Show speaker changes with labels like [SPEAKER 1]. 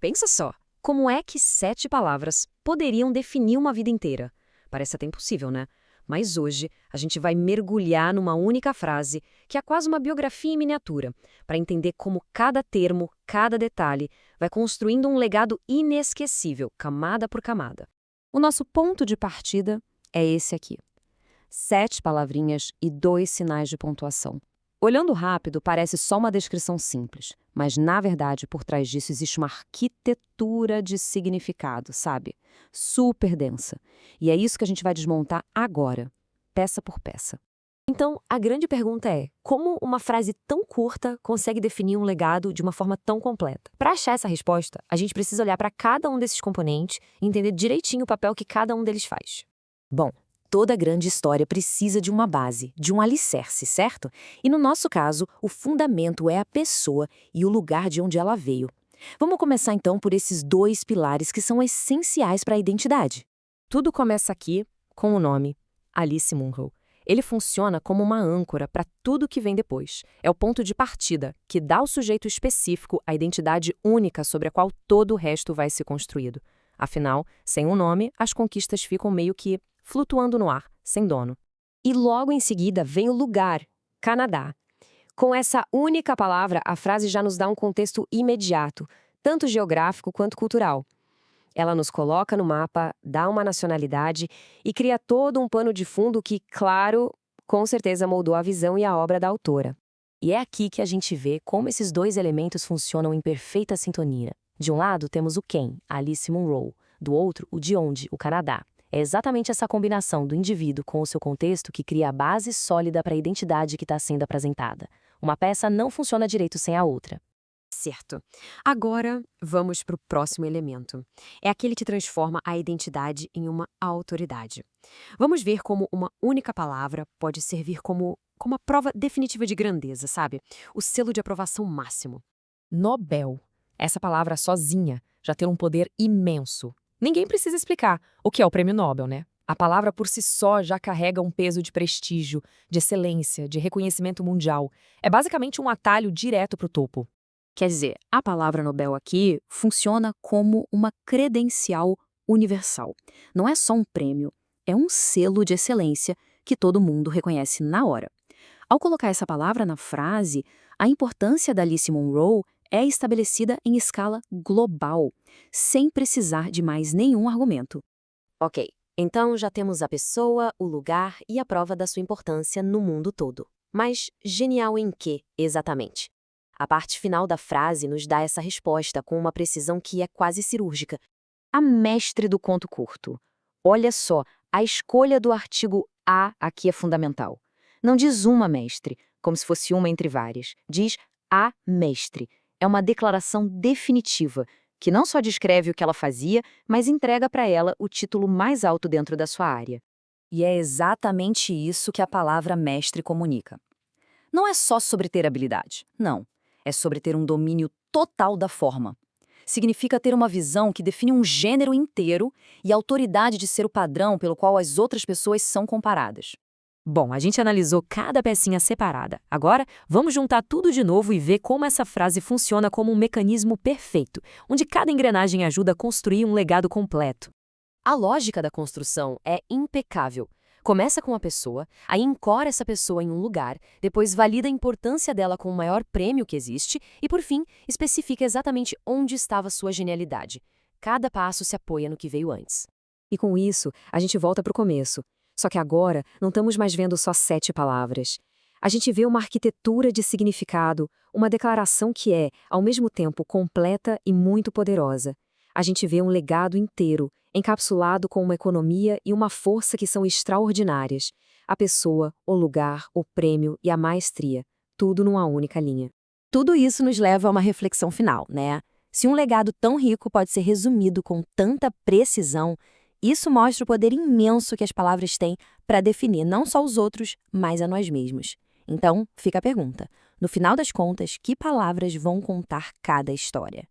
[SPEAKER 1] Pensa só, como é que 7 palavras poderiam definir uma vida inteira? Parece até impossível, né? Mas hoje a gente vai mergulhar numa única frase, que é quase uma biografia em miniatura, para entender como cada termo, cada detalhe, vai construindo um legado inesquecível, camada por camada. O nosso ponto de partida é esse aqui. 7 palavrinhas e 2 sinais de pontuação. Olhando rápido, parece só uma descrição simples, mas, na verdade, por trás disso existe uma arquitetura de significado, sabe? Super densa. E é isso que a gente vai desmontar agora, peça por peça. Então, a grande pergunta é, como uma frase tão curta consegue definir um legado de uma forma tão completa? Para achar essa resposta, a gente precisa olhar para cada um desses componentes e entender direitinho o papel que cada um deles faz. Bom, toda grande história precisa de uma base, de um alicerce, certo? E no nosso caso, o fundamento é a pessoa e o lugar de onde ela veio. Vamos começar então por esses 2 pilares que são essenciais para a identidade. Tudo começa aqui com o nome, Alice Munro. Ele funciona como uma âncora para tudo que vem depois. É o ponto de partida, que dá ao sujeito específico a identidade única sobre a qual todo o resto vai ser construído. Afinal, sem um nome, as conquistas ficam meio que flutuando no ar, sem dono. E logo em seguida vem o lugar, Canadá. Com essa única palavra, a frase já nos dá um contexto imediato, tanto geográfico quanto cultural. Ela nos coloca no mapa, dá uma nacionalidade e cria todo um pano de fundo que, claro, com certeza moldou a visão e a obra da autora. E é aqui que a gente vê como esses 2 elementos funcionam em perfeita sintonia. De um lado temos o quem, Alice Munro, do outro o de onde, o Canadá. É exatamente essa combinação do indivíduo com o seu contexto que cria a base sólida para a identidade que está sendo apresentada. Uma peça não funciona direito sem a outra. Certo. Agora, vamos para o próximo elemento. É aquele que transforma a identidade em uma autoridade. Vamos ver como uma única palavra pode servir como a prova definitiva de grandeza, sabe? O selo de aprovação máximo. Nobel. Essa palavra sozinha já tem um poder imenso. Ninguém precisa explicar o que é o Prêmio Nobel, né? A palavra por si só já carrega um peso de prestígio, de excelência, de reconhecimento mundial. É basicamente um atalho direto para o topo. Quer dizer, a palavra Nobel aqui funciona como uma credencial universal. Não é só um prêmio, é um selo de excelência que todo mundo reconhece na hora. Ao colocar essa palavra na frase, a importância da Alice Munro é estabelecida em escala global, sem precisar de mais nenhum argumento. Ok, então já temos a pessoa, o lugar e a prova da sua importância no mundo todo. Mas genial em quê, exatamente? A parte final da frase nos dá essa resposta com uma precisão que é quase cirúrgica. A mestre do conto curto. Olha só, a escolha do artigo a aqui é fundamental. Não diz uma mestre, como se fosse uma entre várias. Diz a mestre. É uma declaração definitiva, que não só descreve o que ela fazia, mas entrega para ela o título mais alto dentro da sua área. E é exatamente isso que a palavra mestre comunica. Não é só sobre ter habilidade, não. É sobre ter um domínio total da forma. Significa ter uma visão que define um gênero inteiro e a autoridade de ser o padrão pelo qual as outras pessoas são comparadas. Bom, a gente analisou cada pecinha separada. Agora, vamos juntar tudo de novo e ver como essa frase funciona como um mecanismo perfeito, onde cada engrenagem ajuda a construir um legado completo. A lógica da construção é impecável. Começa com uma pessoa, aí encora essa pessoa em um lugar, depois valida a importância dela com o maior prêmio que existe e, por fim, especifica exatamente onde estava sua genialidade. Cada passo se apoia no que veio antes. E com isso, a gente volta para o começo. Só que agora não estamos mais vendo só 7 palavras. A gente vê uma arquitetura de significado, uma declaração que é, ao mesmo tempo, completa e muito poderosa. A gente vê um legado inteiro, encapsulado com uma economia e uma força que são extraordinárias. A pessoa, o lugar, o prêmio e a maestria. Tudo numa única linha. Tudo isso nos leva a uma reflexão final, né? Se um legado tão rico pode ser resumido com tanta precisão, isso mostra o poder imenso que as palavras têm para definir não só os outros, mas a nós mesmos. Então, fica a pergunta. No final das contas, que palavras vão contar cada história?